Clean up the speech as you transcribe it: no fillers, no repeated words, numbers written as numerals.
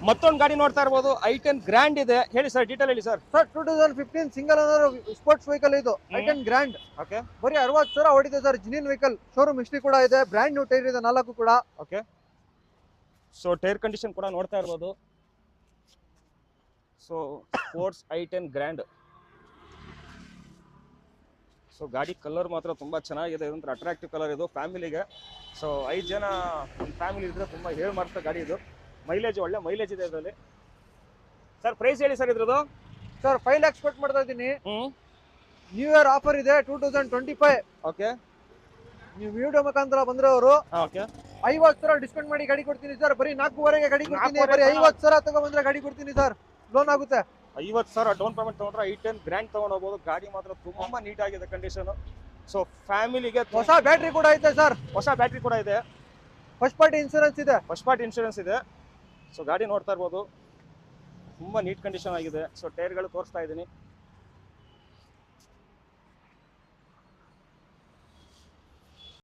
ಮತ್ತೊಂದು ಗಾಡಿ ನೋಡ್ತಾ ಇರ್ಬೋದು i10 ಗ್ರ್ಯಾಂಡ್ ಇದೆ. ಹೇಳಿ ಸರ್, ಡೀಟೇಲ್ ಹೇಳಿ sir. Sir 2015 single owner sports vehicle ಇದು. i10 ಗ್ರ್ಯಾಂಡ್ ಓಕೆ, ಬರೀ 60,000 ಓಡಿದೆ sir. Genuine vehicle, showroom history ಕೂಡ ಇದೆ. ಬ್ರ್ಯಾಂಡ್ ನ್ಯೂ ಟೈರ್ ಇದೆ 4 ಕೂಡ. ಓಕೆ. ಸೊ ಟೈರ್ ಕಂಡೀಷನ್ ಕೂಡ ನೋಡ್ತಾ ಇರ್ಬೋದು. So sports i10 grand. So ಗಾಡಿ ಕಲರ್ ಮಾತ್ರ ತುಂಬಾ ಚೆನ್ನಾಗಿದೆ, ಇದೊಂಥರ ಅಟ್ರಾಕ್ಟಿವ್ ಕಲರ್ ಇದು ಫ್ಯಾಮಿಲಿಗೆ. ಸೊ 5 ಜನ ಫ್ಯಾಮಿಲಿ ಇದ್ರೆ ತುಂಬಾ ಹೇಳಿ ಮಾಡ್ತಾ ಗಾಡಿ ಇದು. ಮೈಲೇಜ್ ಒಳ್ಳೆ ಮೈಲೇಜ್ ಇದೆ ಇದರಲ್ಲಿ. ಸರ್ ಪ್ರೈಸ್ ಹೇಳಿ ಸರ್ ಇದ್ರದ್ದು. ಸರ್ 5 lakhs ಕೊಟ್ಟು ಮಾಡ್ತಾ ಇದ್ದೀನಿ. ನ್ಯೂ ಇಯರ್ ಆಫರ್ ಇದೆ 2025. ಓಕೆ, ನೀವು ವಿಡಿಯೋ ಮುಖಾಂತರ ಬಂದ್ರೆ ಅವರು ಓಕೆ 50,000 ಡಿಸ್ಕೌಂಟ್ ಮಾಡಿ ಗಾಡಿ ಕೊಡ್ತೀನಿ ಸರ್. ಬರೀ 4,500ಗೆ ಗಾಡಿ ಕೊಡ್ತೀನಿ. ಬರೀ 50,000 ತಗೊಂಡ್ಬಂದ್ರೆ ಗಾಡಿ ಕೊಡ್ತೀನಿ ಸರ್. ಲೋನ್ ಆಗುತ್ತೆ. 50,000 ಡೌನ್ ಪೇಮೆಂಟ್ ತಗೊಂಡ್ರೆ i10 ಗ್ರ್ಯಾಂಡ್ ತಗೊಂಡು ಹೋಗ್ಬೋದು. ಗಾಡಿ ಮಾತ್ರ ತುಂಬಾ ನೀಟ್ ಆಗಿದೆ ಕಂಡೀಷನ್. ಸೊ ಫ್ಯಾಮಿಲಿಗೆ ಹೊಸ ಬ್ಯಾಟ್ರಿ ಕೂಡ ಐತೆ ಸರ್. ಹೊಸ ಬ್ಯಾಟ್ರಿ ಕೂಡ ಇದೆ. ಫಸ್ಟ್ ಪಾರ್ಟಿ ಇನ್ಸೂರೆನ್ಸ್ ಇದೆ. ಫಸ್ಟ್ ಪಾರ್ಟಿ ಇನ್ಶೂರೆನ್ಸ್ ಇದೆ. ಸೊ ಗಾಡಿ ನೋಡ್ತಾ ಇರ್ಬೋದು, ತುಂಬಾ ನೀಟ್ ಕಂಡೀಷನ್ ಆಗಿದೆ. ಸೊ ಟೈರ್ಗಳು ತೋರಿಸ್ತಾ ಇದ್ದೀನಿ.